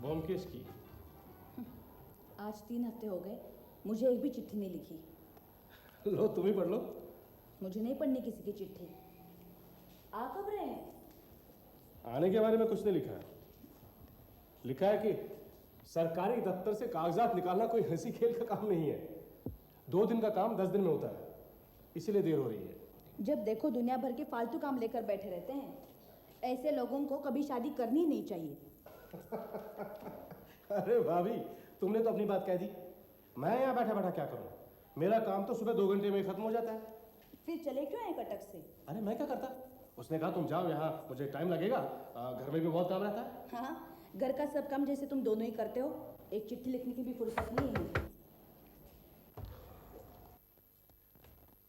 ब्योमकेश की। आज 3 हफ्ते हो गए, मुझे एक भी चिट्ठी नहीं लिखी। लो तुम ही पढ़ लो। मुझे नहीं पढ़नी किसी की चिट्ठी। आ कब रहे हैं? आने के बारे में कुछ नहीं लिखा है। लिखा है कि सरकारी दफ्तर से कागजात निकालना कोई हंसी खेल का काम नहीं है। 2 दिन का काम 10 दिन में होता है, इसीलिए देर हो रही है। जब देखो दुनिया भर के फालतू काम लेकर बैठे रहते हैं। ऐसे लोगों को कभी शादी करनी नहीं चाहिए। अरे भाभी, तुमने तो अपनी बात कह दी। मैं यहाँ बैठा बैठा क्या करूँ? मेरा काम तो सुबह 2 घंटे में खत्म हो जाता है। फिर चले क्यों आए कटक से? अरे मैं क्या करता? उसने कहा तुम जाओ, यहाँ मुझे टाइम लगेगा, घर में भी बहुत काम रहता है। हाँ, घर का सब काम जैसे तुम दोनों ही करते हो, एक चिट्ठी लिखने की भी फुर्सत नहीं है मुझे।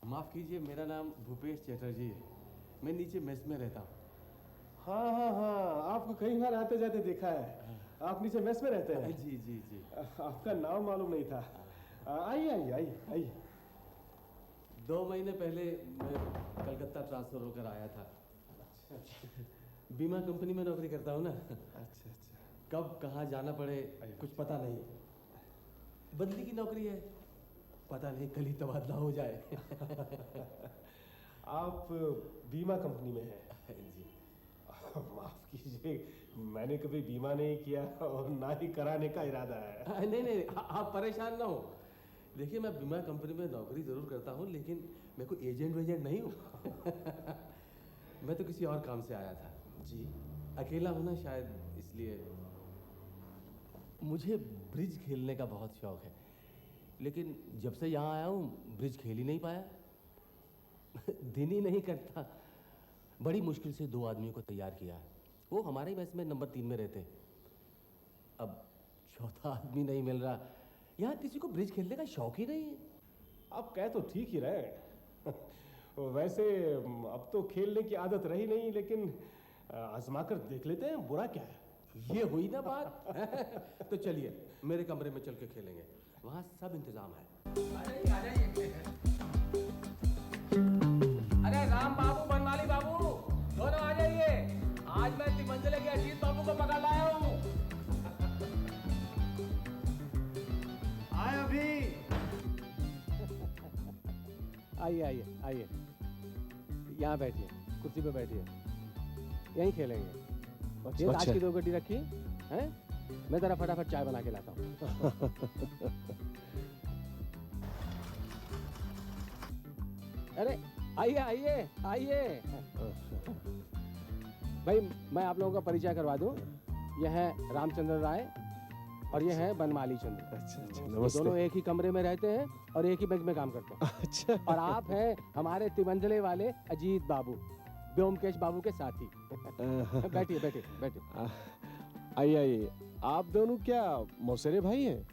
माफ कीजिए, मेरा नाम भूपेश चटर्जी है। मैं नीचे मेस में रहता हूँ। हाँ हाँ हाँ, आपको कई बार आते जाते देखा है। आप नीचे मेस में रहते हैं? जी जी जी। आपका नाम मालूम नहीं था। आइए आइए आइए आइए। 2 महीने पहले मैं कलकत्ता ट्रांसफर होकर आया था। अच्छा। बीमा कंपनी में नौकरी करता हूँ ना। अच्छा अच्छा। कब कहाँ जाना पड़े कुछ पता नहीं। बदली की नौकरी है, पता नहीं कल ही तबादला हो जाए। आप बीमा कंपनी में हैं? जी। माफ कीजिए, मैंने कभी बीमा नहीं किया और ना ही कराने का इरादा है। नहीं नहीं, आप परेशान ना हो। देखिए, मैं बीमा कंपनी में नौकरी जरूर करता हूँ, लेकिन मैं कोई एजेंट वेजेंट नहीं हूँ। मैं तो किसी और काम से आया था। जी। अकेला हूँ ना, शायद इसलिए। मुझे ब्रिज खेलने का बहुत शौक है, लेकिन जब से यहाँ आया हूँ ब्रिज खेल ही नहीं पाया। दिन ही नहीं करता। बड़ी मुश्किल से 2 आदमियों को तैयार किया है। वो हमारे ही मैच में नंबर 3 में रहते। अब 4था आदमी नहीं मिल रहा। यहाँ किसी को ब्रिज खेलने का शौक ही नहीं है। आप कह तो ठीक ही रहे। वैसे अब तो खेलने की आदत रही नहीं, लेकिन आजमा कर देख लेते हैं, बुरा क्या है? ये हुई ना बात। तो चलिए मेरे कमरे में चल के खेलेंगे, वहाँ सब इंतजाम है। आ जाइए। अरे राम बाबू, बनमाली बाबू, दोनों आ जाइए। आज मैं तिमंजले के अजीत बाबू को पकड़ लाया हूँ। आए अभी। आइए आइए आइए, यहाँ बैठिए, कुर्सी पे बैठिए, यहीं खेलेंगे। ये आज की 2 गड्डी रखी है, मैं जरा फटाफट चाय बना के लाता हूँ। अरे आइए आइए आइए। भाई मैं आप लोगों का परिचय करवा दूं, यह है रामचंद्र राय और ये है बनमाली चंद्र। अच्छा अच्छा, नमस्ते। दोनों एक ही कमरे में रहते हैं और एक ही बैंक में काम करते हैं। अच्छा। और आप हैं हमारे तिमंजले वाले अजीत बाबू, ब्योमकेश बाबू के साथी। बैठिए बैठिए बैठिए। आइए आइए। आप दोनों क्या मौसेरे भाई हैं?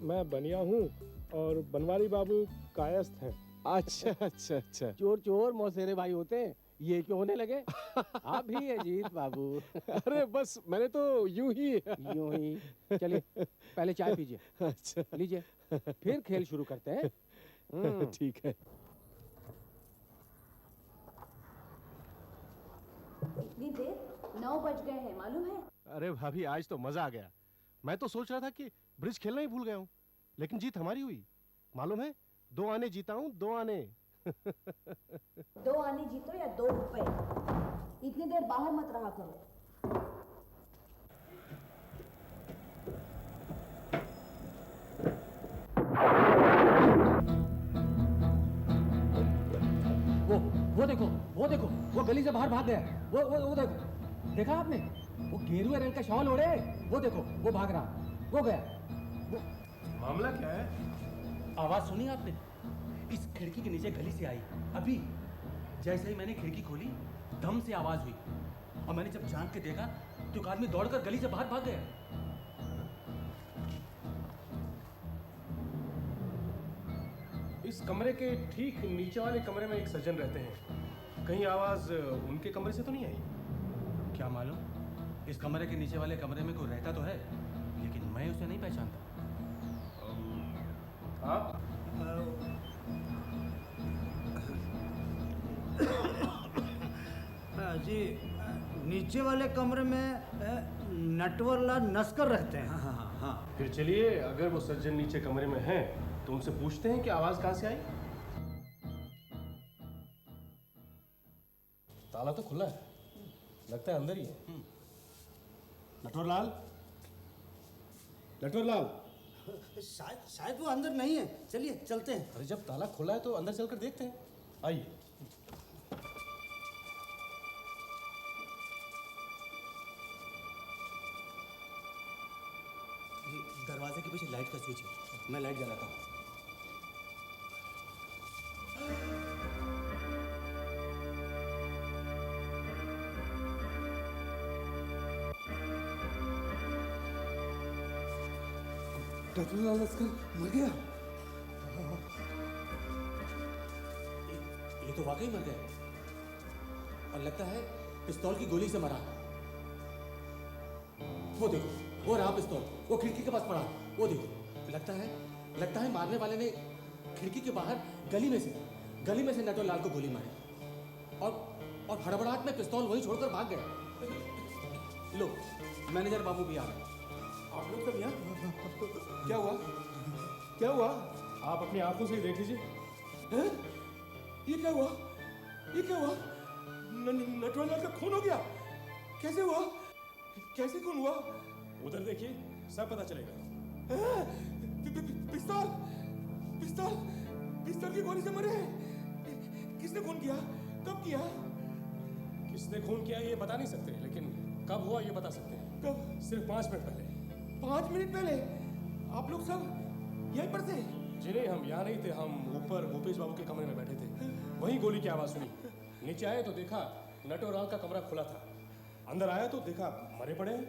मैं बनिया हूँ और बनवारी बाबू कायस्थ हैं। अच्छा अच्छा अच्छा। चोर चोर मौसेरे भाई होते हैं, ये क्यों होने लगे? आप भी अजीत बाबू। अरे बस मैंने तो यूं ही। चलिए पहले चाय पीजिए। अच्छा लीजिए, फिर खेल शुरू करते हैं। ठीक है। इतनी देर? 9 बज गए हैं, मालूम है? अरे भाभी, आज तो मजा आ गया। मैं तो सोच रहा था कि ब्रिज खेलना ही भूल गया हूँ, लेकिन जीत हमारी हुई। मालूम है, 2 आने जीता हूँ, 2 आने। 2 आने जीतो या 2 रुपए। इतनी देर बाहर मत रहा करो। वो देखो, वो गली से बाहर भाग गया। वो देखो, देखा आपने? वो गेरुए रंग का शॉल ओढ़े, वो देखो, वो भाग रहा, वो गया। मामला क्या है? आवाज सुनी आपने? इस खिड़की के नीचे गली से आई अभी। जैसे ही मैंने खिड़की खोली, दम से आवाज हुई और मैंने जब झांक के देखा तो एक आदमी दौड़कर गली से बाहर भाग गया। इस कमरे के ठीक नीचे वाले कमरे में एक सज्जन रहते हैं। कहीं आवाज उनके कमरे से तो नहीं आई? क्या मालूम, इस कमरे के नीचे वाले कमरे में कोई रहता तो है, लेकिन मैं उसे नहीं पहचानता। आप? जी नीचे वाले कमरे में नटवरलाल नस्कर रहते हैं। हाँ हाँ हाँ। फिर चलिए, अगर वो सज्जन नीचे कमरे में हैं तो उनसे पूछते हैं कि आवाज कहां से आई। ताला तो खुला है, लगता है अंदर ही है। नटवरलाल, नटवरलाल। शायद वो अंदर नहीं है, चलिए चलते हैं। अरे जब ताला खुला है तो अंदर चलकर देखते हैं, आइए। दरवाजे के पीछे लाइट का स्विच है, मैं लाइट जलाता हूँ। नटवरलाल नस्कर मर गया। ये तो वाकई मर गया और लगता है पिस्तौल की गोली से मरा। वो देखो, वो रहा पिस्तौल, वो खिड़की के पास पड़ा। वो देखो, लगता है मारने वाले ने खिड़की के बाहर गली में से नटवरलाल को गोली मारी और हड़बड़ाहट में पिस्तौल वहीं छोड़कर भाग गया। लो, मैनेजर बाबू भी आ गए। आप लोग सब यहाँ? क्या हुआ? क्या हुआ? आप अपनी आंखों से ही देख लीजिए। हैं? ये क्या हुआ? ये क्या हुआ? नटवरलाल का खून हो गया? कैसे हुआ? कैसे खून हुआ? उधर देखिए, सब पता चलेगा। पिस्तौल पिस्तौल पिस्तौल की गोली से मरे हैं। किसने खून किया? कब किया? किसने खून किया ये बता नहीं सकते, लेकिन कब हुआ ये बता सकते हैं। कब? सिर्फ 5 मिनट पहले। 5 मिनट पहले? आप लोग सब यहीं पर थे? जी नहीं, हम यहाँ नहीं थे, हम ऊपर भूपेश बाबू के कमरे में बैठे थे। वहीं गोली की आवाज सुनी, नीचे आए तो देखा नटवरलाल का कमरा खुला था। अंदर आया तो देखा मरे पड़े हैं।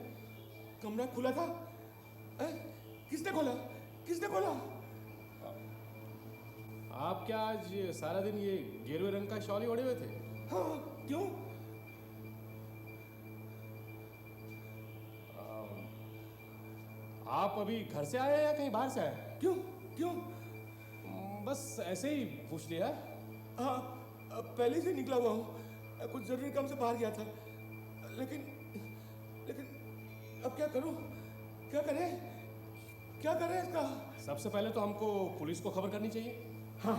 कमरा खुला था? किसने खोला? किसने खोला? आप क्या आज सारा दिन ये गेरुए रंग का शॉल ही ओढ़े हुए थे? हाँ, क्यों? आप अभी घर से आए हैं या कहीं बाहर से आए हैं? क्यों? क्यों? बस ऐसे ही पूछ लिया। हाँ, पहले से निकला हुआ हूँ। कुछ जरूरी काम से बाहर गया था, लेकिन अब क्या करूँ? क्या करें इसका? सबसे पहले तो हमको पुलिस को खबर करनी चाहिए। हाँ,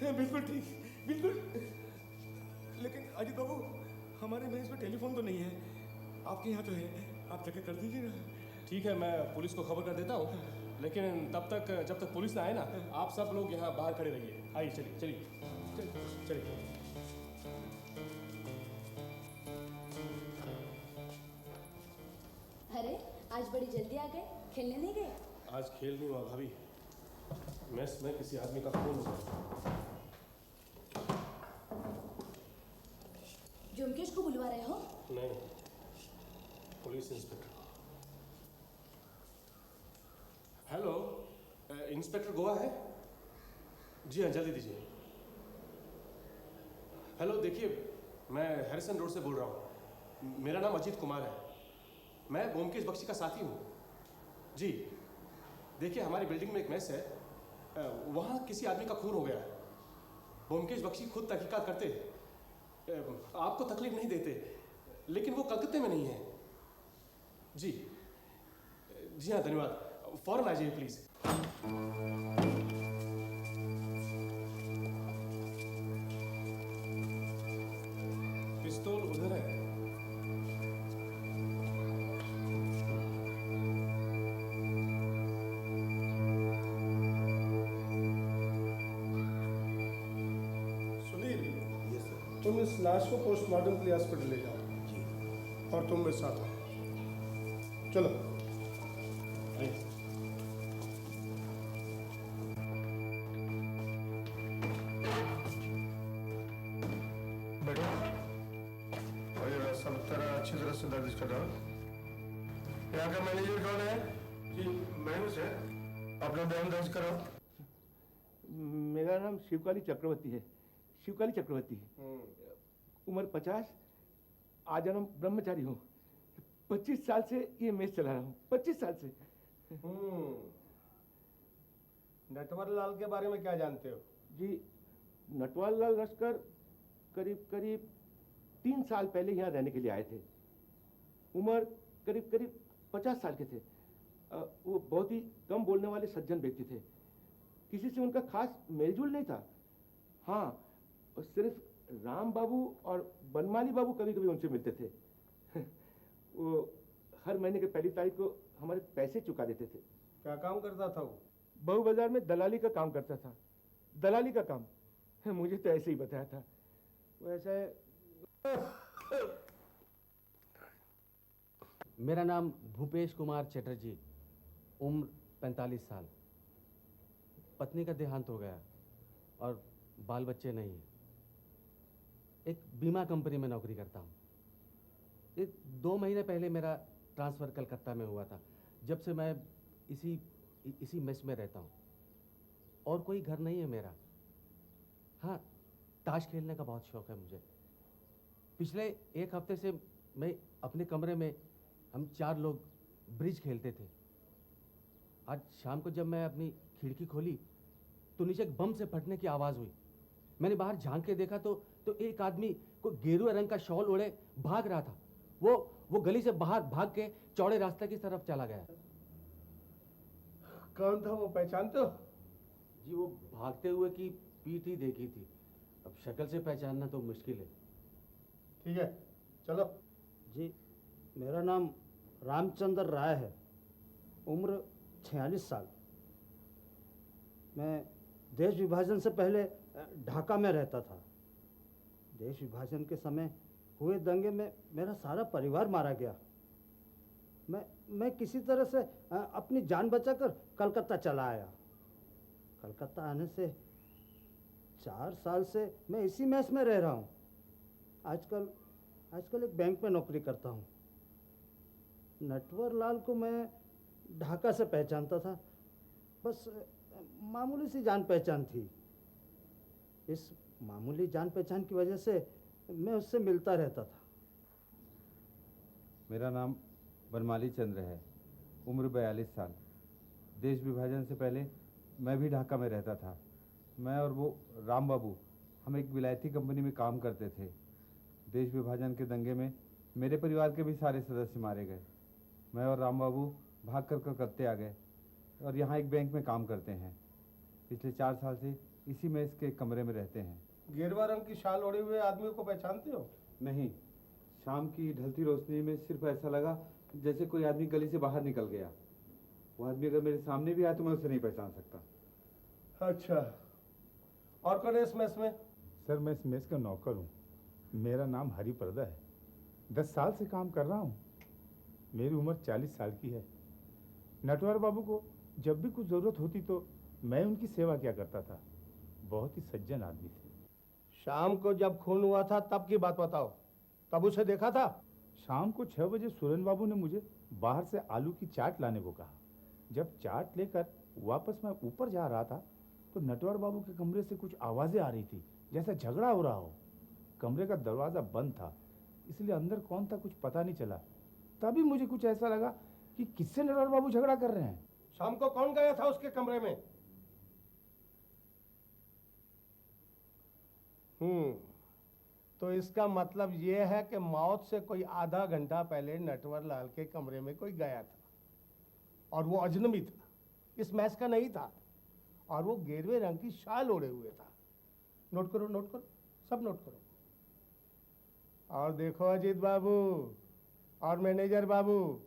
बिल्कुल ठीक, बिल्कुल। लेकिन अजीत बाबू, हमारे मेज में टेलीफोन तो नहीं है। आपके यहाँ तो है, आप जाके कर दीजिए ना। ठीक है, मैं पुलिस को खबर कर देता हूँ, लेकिन तब तक जब तक पुलिस ना आए ना, आप सब लोग यहाँ बाहर खड़े रहिए। आइए, चलिए। अरे आज बड़ी जल्दी आ गए, खेलने नहीं गए? आज खेल नहीं हुआ भाभी, मेस में किसी आदमी का खून हो गया। जुमकेश को बुलवा रहे हो? नहीं, police inspector. Hello, inspector Goa है? जी हाँ, जल्दी दीजिए। हेलो, देखिए, मैं हैरिसन रोड से बोल रहा हूँ। मेरा नाम अजीत कुमार है। मैं ब्योमकेश बख्शी का साथी हूँ। जी, देखिए, हमारी बिल्डिंग में एक मेस है, वहाँ किसी आदमी का खून हो गया है। ब्योमकेश बख्शी खुद तहकीकात करते, आपको तकलीफ नहीं देते, लेकिन वो कलकत्ते में नहीं है। जी हाँ, धन्यवाद। फौरन आ जाइए प्लीज। पिस्तौल उधर है। सुनील, तुम इस लाश को पोस्टमार्टम के लिए हॉस्पिटल ले जाओ और तुम मेरे साथ आओ। चलो। बैठो और ये सब तरह अच्छी तरह से दर्ज कर रहा हूँ। यहाँ का मैनेजर कौन है? जी, मैं हूँ सर। अपना बयान दर्ज कराओ। मेरा नाम शिवकाली चक्रवर्ती है। शिवकाली चक्रवर्ती। उम्र 50, आजन्म ब्रह्मचारी हूँ। 25 साल से ये मेस चला रहा हूँ। 25 साल से। नटवरलाल के बारे में क्या जानते हो? जी, नटवरलाल लश्कर करीब 3 साल पहले यहाँ रहने के लिए आए थे। उम्र करीब करीब 50 साल के थे। वो बहुत ही कम बोलने वाले सज्जन व्यक्ति थे। किसी से उनका खास मेलजोल नहीं था। हाँ, और सिर्फ राम बाबू और बनमाली बाबू कभी कभी उनसे मिलते थे। वो हर महीने की पहली तारीख को हमारे पैसे चुका देते थे। क्या काम करता था वो? बहू बाजार में दलाली का काम करता था। दलाली का काम? मुझे तो ऐसे ही बताया था। वो ऐसा है। मेरा नाम भूपेश कुमार चटर्जी, उम्र 45 साल। पत्नी का देहांत हो गया और बाल बच्चे नहीं हैं। एक बीमा कंपनी में नौकरी करता हूँ। 2 महीने पहले मेरा ट्रांसफ़र कलकत्ता में हुआ था। जब से मैं इसी मेस में रहता हूँ और कोई घर नहीं है मेरा। हाँ, ताश खेलने का बहुत शौक़ है मुझे। पिछले 1 हफ्ते से मैं अपने कमरे में हम 4 लोग ब्रिज खेलते थे। आज शाम को जब मैं अपनी खिड़की खोली तो नीचे एक बम से फटने की आवाज़ हुई। मैंने बाहर झांक के देखा तो एक आदमी को गेरुआ रंग का शॉल ओढ़े भाग रहा था। वो गली से बाहर भाग के चौड़े रास्ते की तरफ चला गया। कौन था वो, पहचानते हो? जी, वो भागते हुए की पीठ ही देखी थी। अब शक्ल से पहचानना तो मुश्किल है। ठीक है, चलो। जी, मेरा नाम रामचंद्र राय है, उम्र 46 साल। मैं देश विभाजन से पहले ढाका में रहता था। देश विभाजन के समय हुए दंगे में मेरा सारा परिवार मारा गया। मैं किसी तरह से अपनी जान बचाकर कलकत्ता चला आया। कलकत्ता आने से 4 साल से मैं इसी मेस में रह रहा हूँ। आजकल एक बैंक में नौकरी करता हूँ। नटवर लाल को मैं ढाका से पहचानता था, बस मामूली सी जान पहचान थी। इस मामूली जान पहचान की वजह से मैं उससे मिलता रहता था। मेरा नाम बनमाली चंद्र है, उम्र 42 साल। देश विभाजन से पहले मैं भी ढाका में रहता था। मैं और वो राम बाबू हम एक विलायती कंपनी में काम करते थे। देश विभाजन के दंगे में मेरे परिवार के भी सारे सदस्य मारे गए। मैं और राम बाबू भाग कर कलकत्ते आ गए और यहाँ एक बैंक में काम करते हैं। पिछले 4 साल से इसी मेस के कमरे में रहते हैं। गेरुआ रंग की शाल ओढ़े हुए आदमी को पहचानते हो? नहीं, शाम की ढलती रोशनी में सिर्फ ऐसा लगा जैसे कोई आदमी गली से बाहर निकल गया। वो आदमी अगर मेरे सामने भी आया तो मैं उसे नहीं पहचान सकता। अच्छा, और कौन है इस मेस में? सर, मैं इस मेस का नौकर हूँ। मेरा नाम हरिप्रदा है। 10 साल से काम कर रहा हूँ। मेरी उम्र 40 साल की है। नटवर बाबू को जब भी कुछ ज़रूरत होती तो मैं उनकी सेवा किया करता था। बहुत ही सज्जन आदमी थे। शाम को जब खून हुआ था तब की बात बताओ, तब उसे देखा था? शाम को 6 बजे सुरेन बाबू ने मुझे बाहर से आलू की चाट लाने को कहा। जब चाट लेकर वापस मैं ऊपर जा रहा था तो नटवर बाबू के कमरे से कुछ आवाज़ें आ रही थी, जैसा झगड़ा हो रहा हो। कमरे का दरवाज़ा बंद था, इसलिए अंदर कौन था कुछ पता नहीं चला। तभी मुझे कुछ ऐसा लगा कि किससे नटवर बाबू झगड़ा कर रहे हैं। शाम को कौन गया था उसके कमरे में? तो इसका मतलब ये है कि मौत से कोई आधा घंटा पहले नटवर लाल के कमरे में कोई गया था और वो अजनबी था, इस मैस का नहीं था, और वो गेरुए रंग की शाल ओढ़े हुए था। नोट करो, नोट करो, सब नोट करो। और देखो अजीत बाबू और मैनेजर बाबू,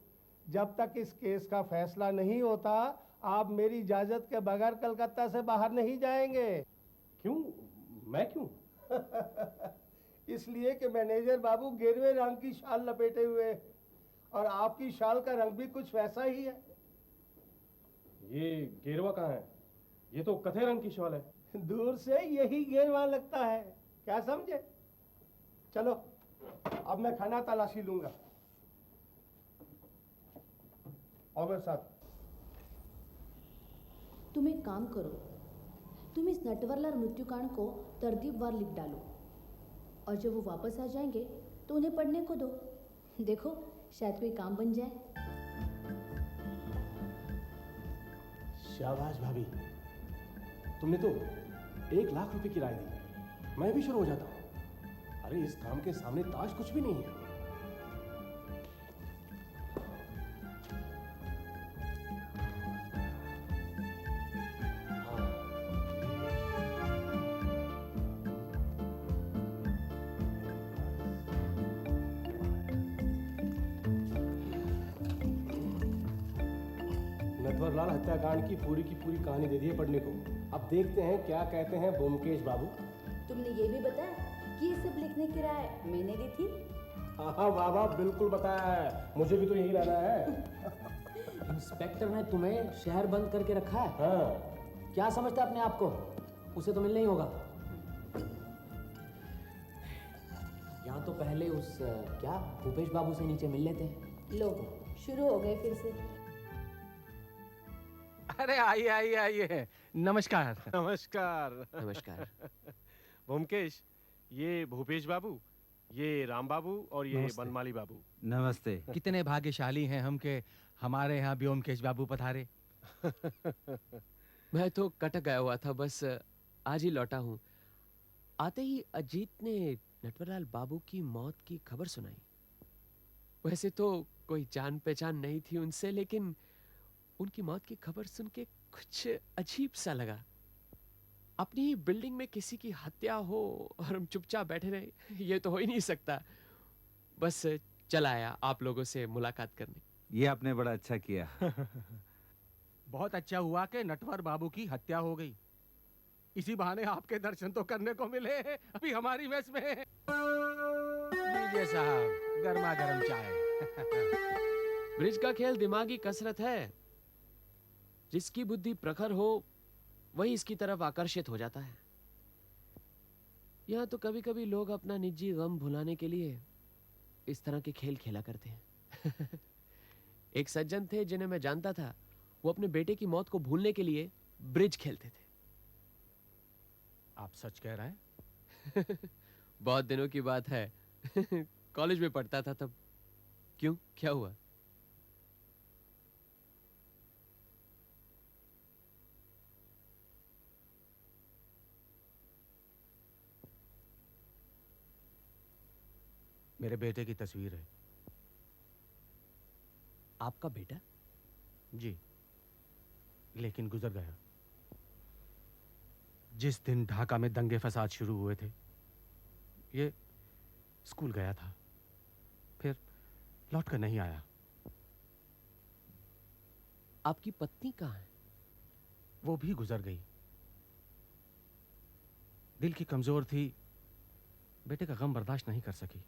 जब तक इस केस का फैसला नहीं होता आप मेरी इजाजत के बगैर कलकत्ता से बाहर नहीं जाएंगे। क्यों? मैं क्यों? इसलिए कि मैनेजर बाबू गेरुए रंग की शाल लपेटे हुए और आपकी शाल का रंग भी कुछ वैसा ही है। ये गेरुआ कहाँ है? ये तो कथे रंग की शाल है। दूर से यही गेरुआ लगता है, क्या समझे? चलो अब मैं खाना तलाशी लूंगा और मेरे साथ। तुम एक काम करो, तुम इस नटवरलाल मृत्युकांड को तरतीबवार लिख डालो और जब वो वापस आ जाएंगे तो उन्हें पढ़ने को दो। देखो शायद कोई काम बन जाए। शाबाश भाभी, तुमने तो 1 लाख रुपए की राय दी। मैं भी शुरू हो जाता हूँ। अरे इस काम के सामने ताश कुछ भी नहीं है। नटवरलाल हत्याकांड की पूरी कहानी दे दी है पढ़ने को। अब देखते हैं क्या कहते हैं ब्योमकेश बाबू। तुमने ये भी बताया कि ये सब लिखने की राय मैंने दी थी? हाँ बाबा, बिल्कुल बताया है, मुझे भी तो यही रहना है। इंस्पेक्टर ने तुम्हें शहर बंद करके रखा है? हाँ। क्या समझता है अपने आप को? उसे तो मिलना ही होगा। यहाँ तो पहले उस क्या भूपेश बाबू से नीचे मिल लेते हैं। लो, शुरू हो गए फिर से। अरे आइए आइए आइए, नमस्कार। नमस्कार। नमस्कार। ब्योमकेश, ये भूपेश बाबू, ये राम बाबू और ये बनमाली बाबू। नमस्ते। कितने भाग्यशाली हैं हम के हमारे यहाँ ब्योमकेश बाबू पधारे। मैं तो कटक गया हुआ था, बस आज ही लौटा हूँ। आते ही अजीत ने नटवरलाल बाबू की मौत की खबर सुनाई। वैसे तो कोई जान पहचान नहीं थी उनसे, लेकिन उनकी मौत की खबर सुन के कुछ अजीब सा लगा। अपनी ही बिल्डिंग में किसी की हत्या हो और हम चुपचाप बैठे रहे, ये तो हो ही नहीं सकता। बस चला आया आप लोगों से मुलाकात करने। ये आपने बड़ा अच्छा किया। बहुत अच्छा हुआ कि नटवर बाबू की हत्या हो गई। इसी बहाने आपके दर्शन तो करने को मिले। अभी हमारी मेस में लीजिए साहब, गर्मा गर्म चाय। ब्रिज का खेल दिमागी कसरत है। जिसकी बुद्धि प्रखर हो वही इसकी तरफ आकर्षित हो जाता है। यहाँ तो कभी कभी लोग अपना निजी गम भुलाने के लिए इस तरह के खेल खेला करते हैं। एक सज्जन थे जिन्हें मैं जानता था, वो अपने बेटे की मौत को भूलने के लिए ब्रिज खेलते थे। आप सच कह रहे हैं? बहुत दिनों की बात है। कॉलेज में पढ़ता था तब। क्यों, क्या हुआ? मेरे बेटे की तस्वीर है। आपका बेटा? जी, लेकिन गुजर गया। जिस दिन ढाका में दंगे फसाद शुरू हुए थे, ये स्कूल गया था, फिर लौट कर नहीं आया। आपकी पत्नी कहाँ है? वो भी गुजर गई। दिल की कमजोर थी, बेटे का गम बर्दाश्त नहीं कर सकी।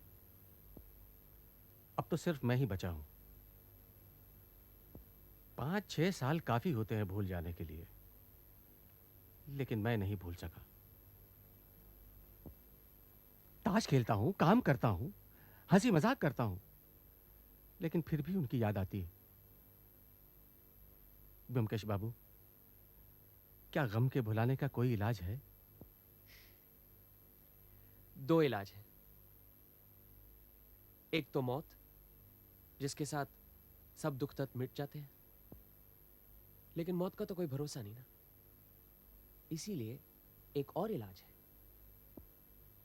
अब तो सिर्फ मैं ही बचा हूं। 5-6 साल काफी होते हैं भूल जाने के लिए, लेकिन मैं नहीं भूल सका। ताश खेलता हूं, काम करता हूं, हंसी मजाक करता हूं, लेकिन फिर भी उनकी याद आती है। ब्योमकेश बाबू, क्या गम के भुलाने का कोई इलाज है? 2 इलाज है। एक तो मौत, जिसके साथ सब दुख तक मिट जाते हैं, लेकिन मौत का तो कोई भरोसा नहीं ना। इसीलिए एक और इलाज है।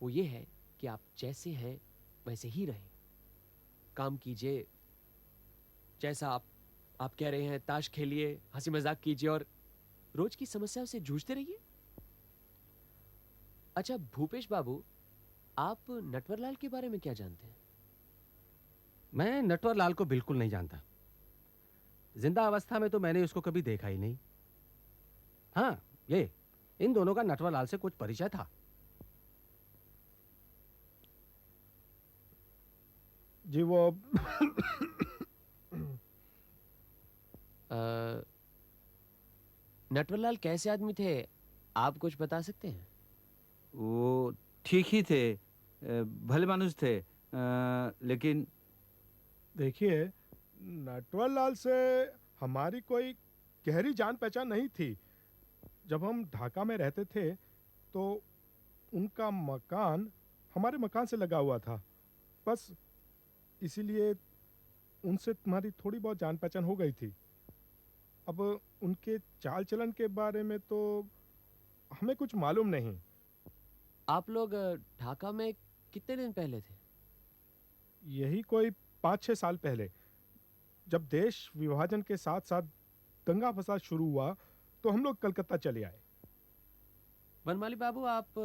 वो ये है कि आप जैसे हैं वैसे ही रहें। काम कीजिए जैसा आप कह रहे हैं, ताश खेलिए, हंसी मजाक कीजिए और रोज की समस्याओं से जूझते रहिए। अच्छा भूपेश बाबू, आप नटवरलाल के बारे में क्या जानते हैं? मैं नटवरलाल को बिल्कुल नहीं जानता। जिंदा अवस्था में तो मैंने उसको कभी देखा ही नहीं। हाँ, ये इन दोनों का नटवरलाल से कुछ परिचय था। जी वो नटवरलाल कैसे आदमी थे, आप कुछ बता सकते हैं? वो ठीक ही थे, भले मानुस थे, लेकिन देखिए, नटवरलाल से हमारी कोई गहरी जान पहचान नहीं थी। जब हम ढाका में रहते थे तो उनका मकान हमारे मकान से लगा हुआ था, बस इसीलिए उनसे तुम्हारी थोड़ी बहुत जान पहचान हो गई थी। अब उनके चाल चलन के बारे में तो हमें कुछ मालूम नहीं। आप लोग ढाका में कितने दिन पहले थे? यही कोई 5-6 साल पहले, जब देश विभाजन के साथ साथ दंगा फसाद शुरू हुआ तो हम लोग कलकत्ता चले आए। बनमाली बाबू, आप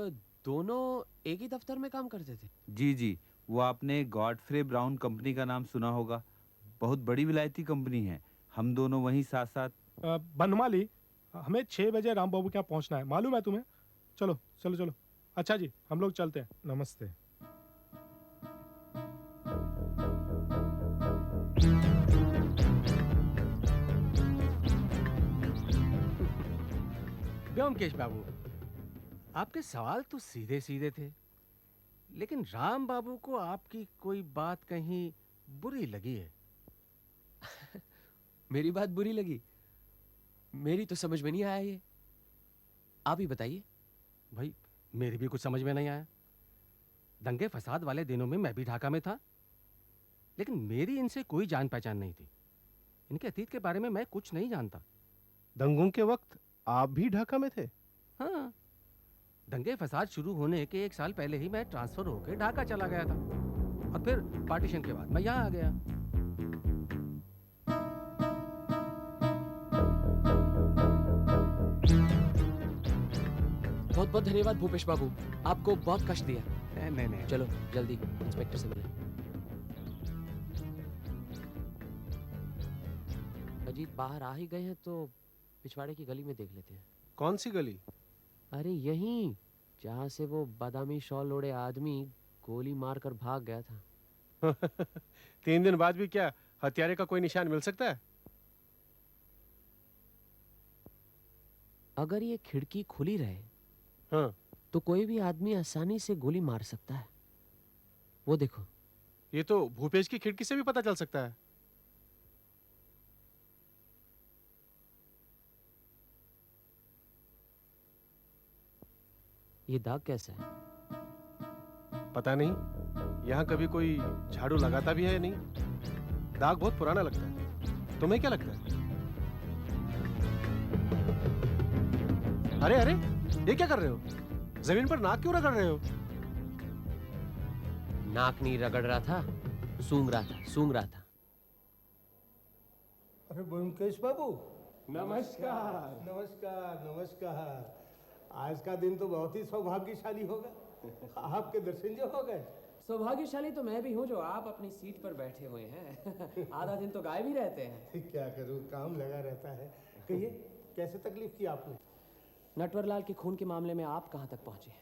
दोनों एक ही दफ्तर में काम करते थे? जी जी, वो आपने गॉडफ्रे ब्राउन कंपनी का नाम सुना होगा। बहुत बड़ी विलायती कंपनी है। हम दोनों वहीं साथ साथ बनमाली, हमें 6 बजे राम बाबू के यहाँ पहुँचना है, मालूम है तुम्हें? चलो चलो चलो। अच्छा जी, हम लोग चलते हैं। नमस्ते। ब्योमकेश बाबू, आपके सवाल तो सीधे सीधे थे, लेकिन राम बाबू को आपकी कोई बात कहीं बुरी लगी है। मेरी बात बुरी लगी? मेरी तो समझ में नहीं आया ये, आप ही बताइए। भाई मेरी भी कुछ समझ में नहीं आया। दंगे फसाद वाले दिनों में मैं भी ढाका में था, लेकिन मेरी इनसे कोई जान पहचान नहीं थी। इनके अतीत के बारे में मैं कुछ नहीं जानता। दंगों के वक्त आप भी ढाका में थे? हाँ, दंगे फसाद शुरू होने के 1 साल पहले ही मैं ट्रांसफर होकर ढाका चला गया था, और फिर पार्टीशन के बाद मैं यहाँ आ गया। बहुत बहुत धन्यवाद भूपेश बाबू, आपको बहुत कष्ट दिया। नहीं। चलो जल्दी इंस्पेक्टर से मिलें। अजीत बाहर आ ही गए हैं तो पिछवाड़े की गली में देख लेते हैं। कौन सी गली? अरे यहीं, जहाँ से वो बादामी शॉल ओढ़े आदमी गोली मारकर भाग गया था। 3 दिन बाद भी क्या हत्यारे का कोई निशान मिल सकता है? अगर ये खिड़की खुली रहे हाँ, तो कोई भी आदमी आसानी से गोली मार सकता है। वो देखो। ये तो भूपेश की खिड़की से भी पता चल सकता है। ये दाग कैसा है? पता नहीं, यहाँ कभी कोई झाड़ू लगाता भी है या नहीं। दाग बहुत पुराना लगता है। तुम्हें क्या लगता है? अरे अरे, ये क्या कर रहे हो? जमीन पर नाक क्यों रगड़ रहे हो? नाक नहीं रगड़ रहा था, सूंघ रहा था। अरे ब्योमकेश बाबू, नमस्कार। नमस्कार नमस्कार। आज का दिन तो बहुत ही सौभाग्यशाली होगा, आपके दर्शन जो हो गए। सौभाग्यशाली तो मैं भी हूँ जो आप अपनी सीट पर बैठे हुए हैं। आधा दिन तो गायब ही रहते हैं। क्या करूँ, काम लगा रहता है। कहिए, कैसे तकलीफ की आपने? नटवरलाल के खून के मामले में आप कहाँ तक पहुँचे हैं?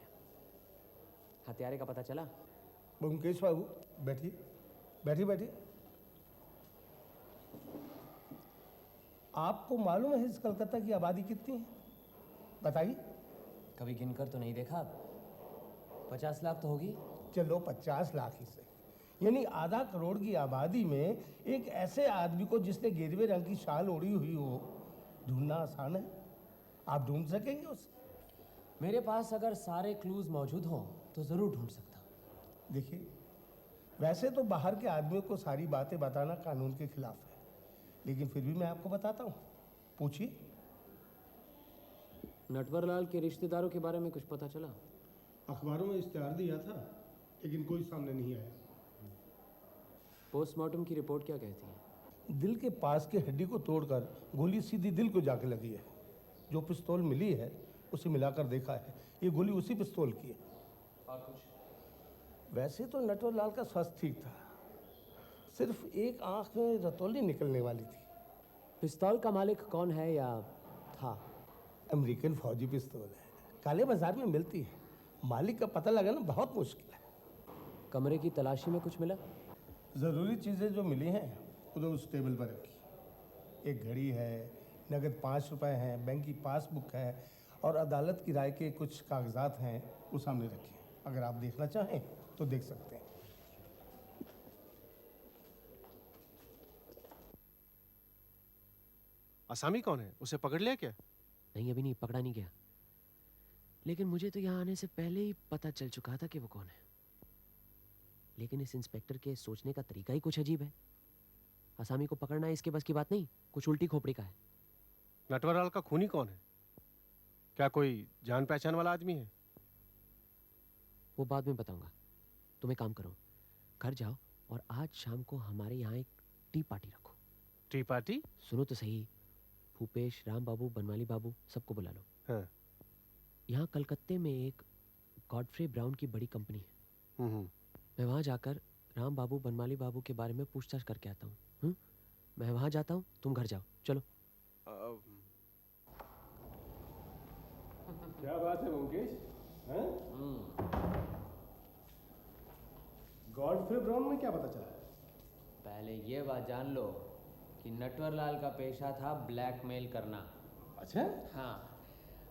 हत्यारे का पता चला? ब्योमकेश बाबू बैठिए, बैठिए। आपको मालूम है इस कलकत्ता की आबादी कितनी है? बताइए। कभी गिनकर तो नहीं देखा। 50 लाख तो होगी। चलो 50 लाख ही से, यानी आधा करोड़ की आबादी में एक ऐसे आदमी को जिसने गेरुए रंग की शाल ओढ़ी हुई हो, ढूंढना आसान है? आप ढूंढ सकेंगे उसे? मेरे पास अगर सारे क्लूज मौजूद हों तो जरूर ढूंढ सकता हूँ। देखिए, वैसे तो बाहर के आदमियों को सारी बातें बताना कानून के खिलाफ है, लेकिन फिर भी मैं आपको बताता हूँ। पूछिए। नटवरलाल के रिश्तेदारों के बारे में कुछ पता चला? अखबारों में इश्तेहार दिया था, लेकिन कोई सामने नहीं आया। पोस्टमार्टम की रिपोर्ट क्या कहती है? दिल के पास की हड्डी को तोड़कर गोली सीधी दिल को जाके लगी है। जो पिस्तौल मिली है उसे मिलाकर देखा है, ये गोली उसी पिस्तौल की है। और कुछ? वैसे तो नटवरलाल का स्वास्थ्य ठीक था, सिर्फ एक आंख में रतौली निकलने वाली थी। पिस्तौल का मालिक कौन है या था? अमेरिकन फौजी पिस्तौल है, काले बाजार में मिलती है। मालिक का पता लगाना बहुत मुश्किल है। कमरे की तलाशी में कुछ मिला? ज़रूरी चीज़ें जो मिली हैं उधर उस टेबल पर रखी। एक घड़ी है, नगद 5 रुपए हैं, बैंक की पासबुक है और अदालत की राय के कुछ कागजात हैं, वो सामने रखे। अगर आप देखना चाहें तो देख सकते हैं। आसामी कौन है? उसे पकड़ लिया क्या? नहीं, अभी नहीं, पकड़ा नहीं गया। लेकिन मुझे तो यहाँ आने से पहले ही पता चल चुका था कि वो कौन है। लेकिन इस इंस्पेक्टर के सोचने का तरीका ही कुछ अजीब है। आसामी को पकड़ना इसके बस की बात नहीं, कुछ उल्टी खोपड़ी का है। नटवरलाल का खूनी कौन है? क्या कोई जान पहचान वाला आदमी है? वो बाद में बताऊंगा। तुम एक काम करो, घर जाओ और आज शाम को हमारे यहाँ एक टी पार्टी रखो। T party? सुनो तो सही, भूपेश, राम बाबू, बनमाली बाबू सबको बुला लो। हाँ। यहाँ कलकत्ते में एक गॉडफ्रे ब्राउन की बड़ी कंपनी है। मैं वहाँ जाकर राम बाबू, बनमाली बाबू के बारे में पूछताछ करके आता हूँ। मैं वहाँ जाता हूँ, तुम घर जाओ। चलो। क्या बात है मुकेश? हैं? गॉडफ्रे ब्राउन में क्या पता चला है? पहले ये बात जान लो कि नटवरलाल का पेशा था ब्लैकमेल करना। अच्छा? हाँ।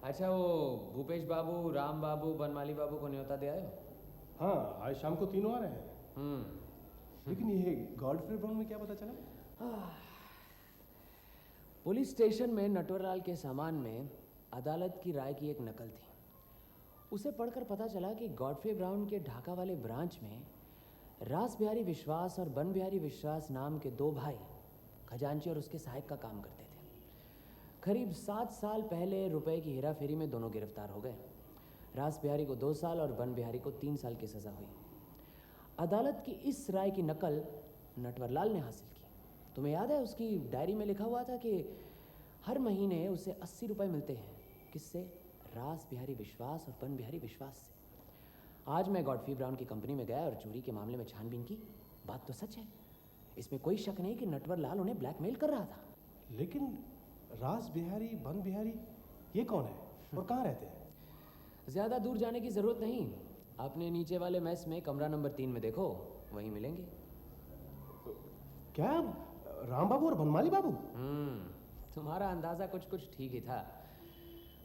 अच्छा, वो भूपेश बाबू, राम बाबू, बनमाली बाबू को न्योता दे आए हो? हाँ, आज शाम को तीनों आ रहे हैं। लेकिन ये गॉडफ्रे ब्राउन में क्या पता चला? पुलिस स्टेशन में नटवरलाल के सामान में अदालत की राय की एक नकल थी। उसे पढ़कर पता चला कि गॉडफ्रे ब्राउन के ढाका वाले ब्रांच में रास बिहारी विश्वास और बन बिहारी विश्वास नाम के दो भाई खजांची और उसके सहायक का काम करते थे। करीब 7 साल पहले रुपए की हेराफेरी में दोनों गिरफ्तार हो गए। रास बिहारी को 2 साल और बन बिहारी को 3 साल की सज़ा हुई। अदालत की इस राय की नकल नटवरलाल ने हासिल की। तुम्हें याद है उसकी डायरी में लिखा हुआ था कि हर महीने उसे 80 रुपये मिलते हैं। किससे? रास बिहारी विश्वास और बन बिहारी विश्वास से। आज मैं गॉडफ्रे ब्राउन की कंपनी में गया और चोरी के मामले में छानबीन की। बात तो सच है, इसमें कोई शक नहीं कि नटवरलाल उन्हें ब्लैकमेल कर रहा था। लेकिन रास बिहारी, बन बिहारी, ये कौन है और कहाँ रहते हैं? ज़्यादा दूर जाने की ज़रूरत नहीं। आपने नीचे वाले मेस में कमरा नंबर 3 में देखो, वहीं मिलेंगे। क्या राम बाबू और बनमाली बाबू? तुम्हारा अंदाज़ा कुछ कुछ ठीक ही था।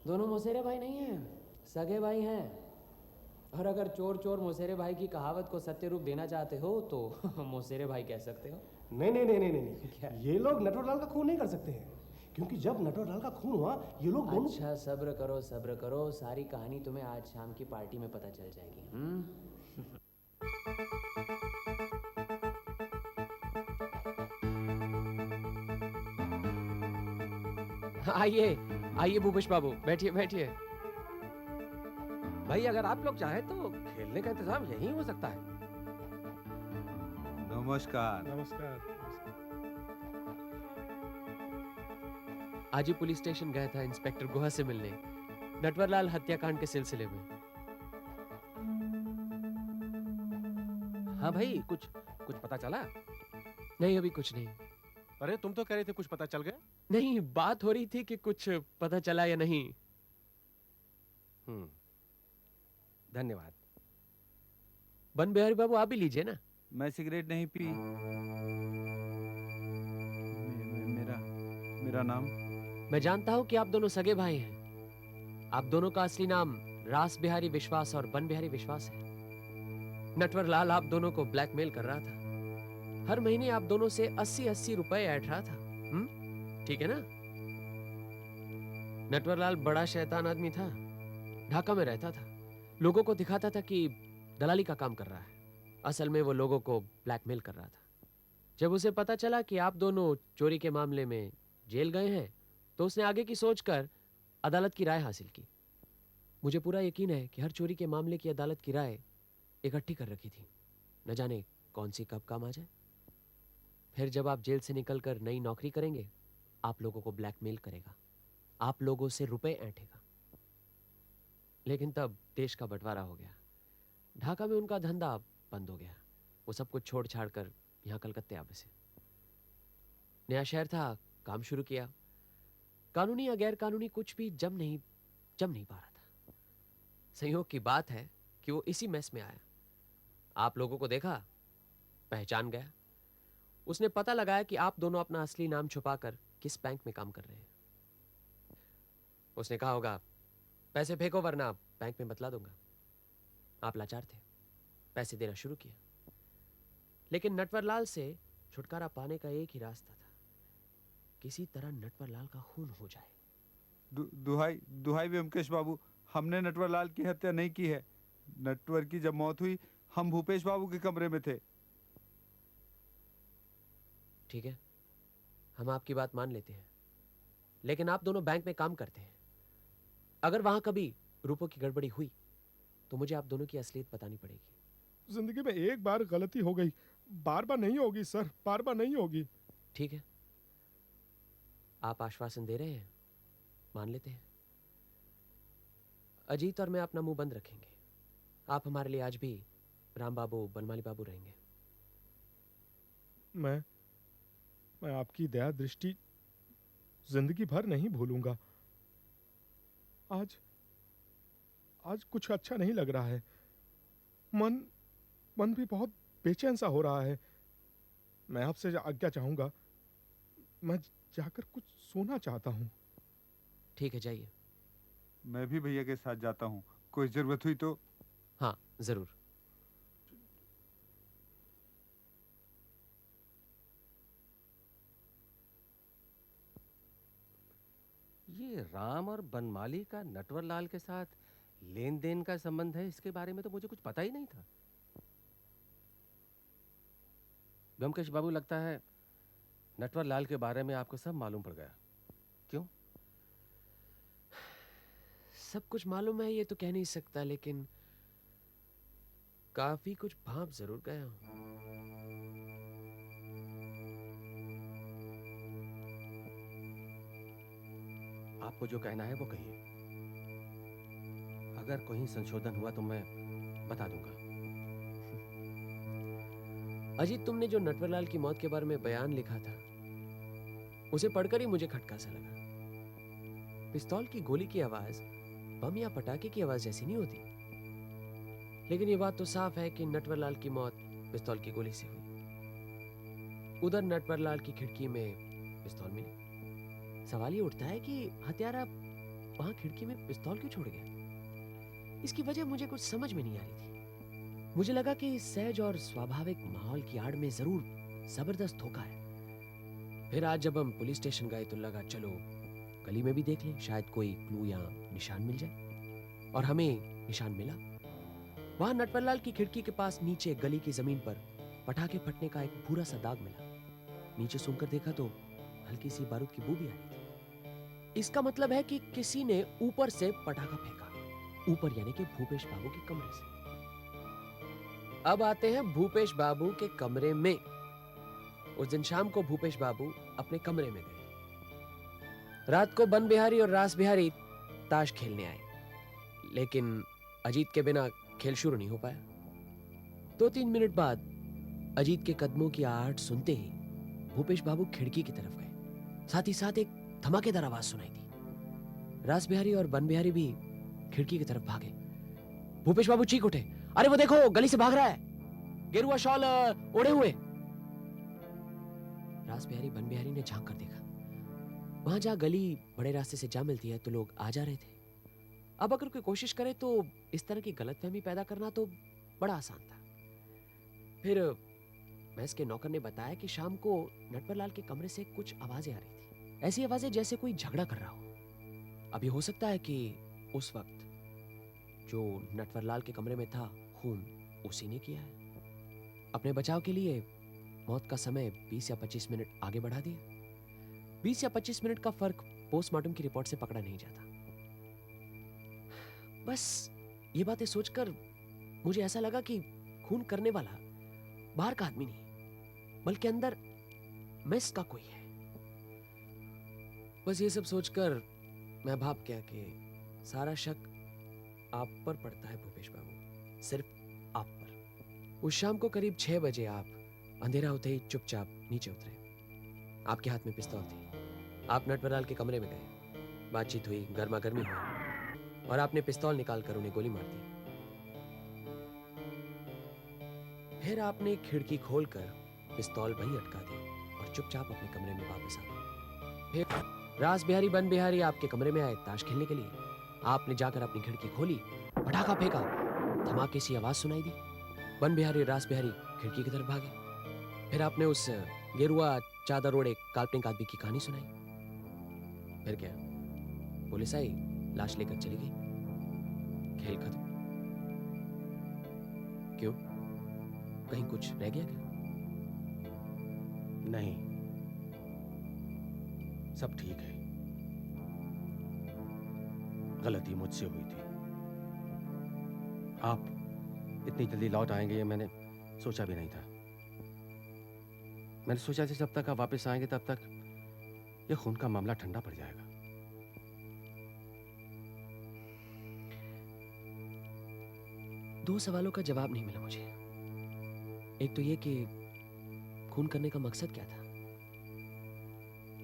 दोनों मौसेरे भाई नहीं हैं, सगे भाई हैं। और अगर चोर चोर मौसेरे भाई की कहावत को सत्य रूप देना चाहते हो तो मौसेरे भाई कह सकते हो। नहीं नहीं नहीं नहीं नहीं, क्या? ये लोग नटवरलाल का खून नहीं कर सकते हैं, क्योंकि जब नटवरलाल का खून हुआ ये लोग दोनों। अच्छा, सब्र करो, सारी कहानी तुम्हें आज शाम की पार्टी में पता चल जाएगी। आइए आइए भूपेश बाबू, बैठिए बैठिए। भाई अगर आप लोग चाहें तो खेलने का इंतजाम यहीं हो सकता है। नमस्कार। नमस्कार। आज ही पुलिस स्टेशन गया था इंस्पेक्टर गुहा से मिलने, नटवरलाल हत्याकांड के सिलसिले में। हाँ भाई, कुछ पता चला? नहीं, अभी कुछ नहीं। अरे तुम तो कह रहे थे कुछ पता चल गया। नहीं, बात हो रही थी कि कुछ पता चला या नहीं। धन्यवाद। बन बिहारी बाबू, आप भी लीजिए ना। मैं सिगरेट नहीं पी। मेरा नाम? मैं जानता हूं कि आप दोनों सगे भाई हैं। आप दोनों का असली नाम रास बिहारी विश्वास और बन बिहारी विश्वास है। नटवरलाल आप दोनों को ब्लैकमेल कर रहा था। हर महीने आप दोनों से 80-80 रुपए ऐंठ रहा था। ठीक है ना? नटवरलाल बड़ा शैतान आदमी था। ढाका में रहता था, लोगों को दिखाता था कि दलाली का काम कर रहा है। असल में वो लोगों को ब्लैकमेल कर रहा था। जब उसे पता चला कि आप दोनों चोरी के मामले में जेल गए हैं, तो उसने आगे की सोचकर अदालत की राय हासिल की। मुझे पूरा यकीन है कि हर चोरी के मामले की अदालत की राय इकट्ठी कर रखी थी। न जाने कौन सी कब काम आ जाए। फिर जब आप जेल से निकलकर नई नौकरी करेंगे, आप लोगों को ब्लैकमेल करेगा, आप लोगों से रुपए ऐंठेगा। लेकिन तब देश का बंटवारा हो गया। ढाका में उनका धंधा बंद हो गया। वो सब कुछ छोड़ छाड़ कर यहाँ कलकत्ते आ बसे। नया शहर था, काम शुरू किया। कानूनी या गैर कानूनी कुछ भी जम नहीं पा रहा था। संयोग की बात है कि वो इसी मेस में आया। आप लोगों को देखा, पहचान गया। उसने पता लगाया कि आप दोनों अपना असली नाम छुपाकर किस बैंक में काम कर रहे हैं। उसने कहा होगा, पैसे फेंको वरना बैंक में बतला दूंगा। आप लाचार थे, पैसे देना शुरू किया। लेकिन नटवरलाल से छुटकारा पाने का एक ही रास्ता था, किसी तरह नटवरलाल का खून हो जाए। दुहाई व्योमकेश बाबू, हमने नटवरलाल की हत्या नहीं की है। नटवर की जब मौत हुई, हम भूपेश बाबू के कमरे में थे। ठीक है, हम आपकी बात मान लेते हैं। लेकिन आप दोनों बैंक में काम करते हैं। अगर वहां कभी रूपों की गड़बड़ी हुई तो मुझे आप दोनों की असलियत बतानी पड़ेगी। जिंदगी में एक बार गलती हो गई, बार बार नहीं होगी सर, बार बार नहीं होगी। ठीक है, आप आश्वासन दे रहे हैं, मान लेते हैं। अजीत और मैं अपना मुंह बंद रखेंगे। आप हमारे लिए आज भी राम बाबू, बनमाली बाबू रहेंगे। मैं आपकी दया दृष्टि जिंदगी भर नहीं भूलूंगा। आज आज कुछ अच्छा नहीं लग रहा है। मन भी बहुत बेचैन सा हो रहा है। मैं आपसे आज्ञा चाहूंगा, मैं जाकर कुछ सोना चाहता हूँ। ठीक है, जाइए। मैं भी भैया के साथ जाता हूँ, कोई जरूरत हुई तो। हाँ, जरूर। ये राम और बनमाली का नटवर लाल के साथ लेन देन का संबंध है, इसके बारे में तो मुझे कुछ पता ही नहीं था। ब्योमकेश बाबू, लगता है नटवर लाल के बारे में आपको सब मालूम पड़ गया। क्यों? सब कुछ मालूम है ये तो कह नहीं सकता, लेकिन काफी कुछ भांप जरूर गया हूं। आपको जो कहना है वो कहिए। अगर कोई संशोधन हुआ तो मैं बता दूंगा। अजीत, तुमने जो नटवरलाल की मौत के बारे में बयान लिखा था, उसे पढ़कर ही मुझे खटका सा लगा। पिस्तौल की गोली की आवाज बम या पटाखे की आवाज जैसी नहीं होती, लेकिन ये बात तो साफ है कि नटवरलाल की मौत पिस्तौल की गोली से हुई। उधर नटवरलाल की खिड़की में पिस्तौल मिली। सवाल ये उठता है कि हत्यारा वहां खिड़की में पिस्तौल क्यों छोड़ गया? इसकी वजह मुझे कुछ समझ में नहीं आ रही थी। मुझे लगा कि इस सहज और स्वाभाविक माहौल की आड़ में जरूर जबरदस्त धोखा है। फिर आज जब हम पुलिस स्टेशन गए तो लगा चलो गली में भी देख लें, शायद कोई क्लू या निशान मिल जाए। और हमें निशान मिला। वहां नटवरलाल की खिड़की के पास नीचे गली की जमीन पर पटाखे फटने का एक भूरा सा दाग मिला। नीचे सूंघकर देखा तो हल्की सी बारूद की बू भी आ रही थी। इसका मतलब है कि किसी ने ऊपर से पटाखा फेंका। ऊपर यानी कि भूपेश बाबू के कमरे से। अब आते हैं भूपेश बाबू के कमरे में। उस दिन शाम को भूपेश बाबू अपने कमरे में गए। रात को बन बिहारी और रास बिहारी ताश खेलने आए, लेकिन अजीत के बिना खेल शुरू नहीं हो पाया। 2-3 मिनट बाद अजीत के कदमों की आहट सुनते ही भूपेश बाबू खिड़की की तरफ गए। साथ ही साथ एक धमाकेदार आवाज सुनाई दी। रास बिहारी और बन बिहारी भी खिड़की की तरफ भागे। भूपेश बाबू चीख उठे, अरे वो देखो गली से भाग रहा है, गेरुआ शॉल ओढ़े हुए। रास बिहारी बन बिहारी ने झांक कर देखा। वहां जहां गली बड़े रास्ते से जा मिलती है तो लोग आ जा रहे थे। अब अगर कोई कोशिश करे तो इस तरह की गलतफहमी पैदा करना तो बड़ा आसान था। फिर महस के नौकर ने बताया कि शाम को नटवरलाल के कमरे से कुछ आवाजें आ रही थी। ऐसी आवाजें जैसे कोई झगड़ा कर रहा हो। अब ये हो सकता है कि उस वक्त जो नटवरलाल के कमरे में था, खून उसी ने किया है। अपने बचाव के लिए मौत का समय 20 या 25 मिनट आगे बढ़ा दिया। 20 या 25 मिनट का फर्क पोस्टमार्टम की रिपोर्ट से पकड़ा नहीं जाता। बस ये बातें सोचकर मुझे ऐसा लगा कि खून करने वाला बाहर का आदमी नहीं, बल्कि अंदर मेस का कोई है। बस ये सब सोचकर मैं भाप गया कि सारा शक आप पर पड़ता है भूपेश बाबू, सिर्फ आप पर। उस शाम को करीब 6 बजे आप अंधेरा होते ही चुपचाप नीचे उतरे। आपके हाथ में पिस्तौल थी। आप नटवरलाल के कमरे में गए। बातचीत हुई, गर्मा गर्मी हुई और आपने पिस्तौल निकालकर उन्हें गोली मार दी। फिर आपने खिड़की खोलकर पिस्तौल वहीं अटका दी और चुपचाप अपने कमरे में वापस आ गए। फिर रास बिहारी बन बिहारी आपके कमरे में आए ताश खेलने के लिए। आपने जाकर अपनी खिड़की खोली, पटाखा फेंका, धमाके सी आवाज सुनाई दी। बन बिहारी और रास बिहारी खिड़की की तरफ भागे। फिर आपने उस गेरुआ चादर ओढ़े काल्पनिक आदमी की कहानी सुनाई। फिर क्या, पुलिस आई, लाश लेकर चली गई। खेल खत्म। क्यों, कहीं कुछ रह गया क्या? नहीं, सब ठीक है। गलती मुझसे हुई थी। आप इतनी जल्दी लौट आएंगे ये मैंने सोचा भी नहीं था। मैंने सोचा था जब तक आप वापस आएंगे तब तक ये खून का मामला ठंडा पड़ जाएगा। दो सवालों का जवाब नहीं मिला मुझे। एक तो ये कि खून करने का मकसद क्या था,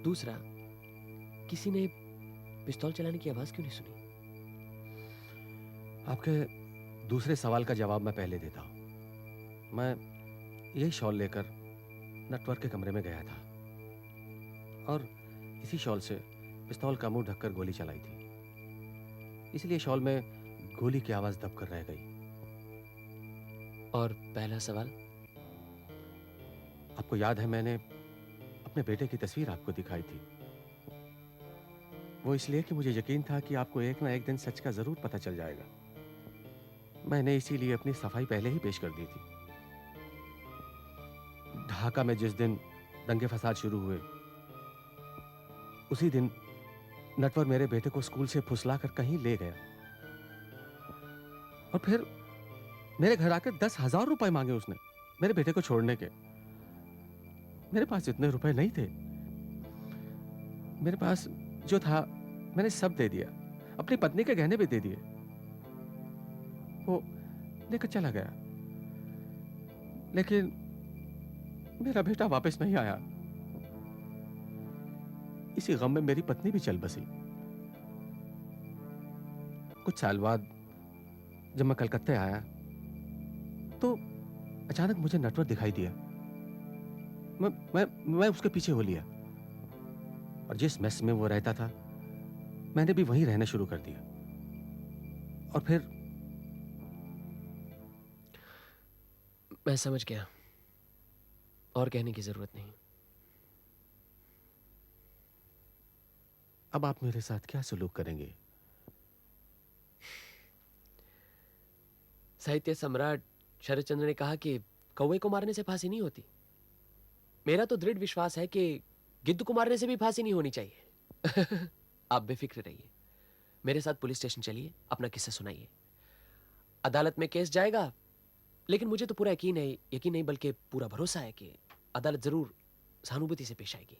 दूसरा किसी ने पिस्तौल चलाने की आवाज क्यों नहीं सुनी? आपके दूसरे सवाल का जवाब मैं पहले देता हूं। मैं यही शॉल लेकर नटवर के कमरे में गया था और इसी शॉल से पिस्तौल का मुंह ढककर गोली चलाई थी। इसलिए शॉल में गोली की आवाज दबकर रह गई। और पहला सवाल? आपको याद है मैंने अपने बेटे की तस्वीर आपको दिखाई थी। वो इसलिए कि मुझे यकीन था कि आपको एक ना एक दिन सच का जरूर पता चल जाएगा। मैंने इसीलिए अपनी सफाई पहले ही पेश कर दी थी। ढाका में जिस दिन दंगे फसाद शुरू हुए, उसी दिन नटवर मेरे बेटे को स्कूल से फुसलाकर कहीं ले गया और फिर मेरे घर आकर 10,000 रुपए मांगे उसने मेरे बेटे को छोड़ने के। मेरे पास इतने रुपए नहीं थे। मेरे पास जो था मैंने सब दे दिया, अपनी पत्नी के गहने भी दे दिए। वो लेकर चला गया, लेकिन मेरा बेटा वापस नहीं आया। इसी गम में मेरी पत्नी भी चल बसी। कुछ साल बाद जब मैं कलकत्ते आया तो अचानक मुझे नटवर दिखाई दिया। मैं उसके पीछे हो लिया और जिस मेस में वो रहता था मैंने भी वहीं रहना शुरू कर दिया। और फिर मैं समझ गया, और कहने की जरूरत नहीं। अब आप मेरे साथ क्या सलूक करेंगे? साहित्य सम्राट शरद चंद्र ने कहा कि कौवे को मारने से फांसी नहीं होती। मेरा तो दृढ़ विश्वास है कि गिद्ध को मारने से भी फांसी नहीं होनी चाहिए। आप बेफिक्र रहिए, मेरे साथ पुलिस स्टेशन चलिए, अपना किस्सा सुनाइए। अदालत में केस जाएगा, लेकिन मुझे तो पूरा यकीन नहीं बल्कि पूरा भरोसा है कि अदालत जरूर सहानुभूति से पेश आएगी।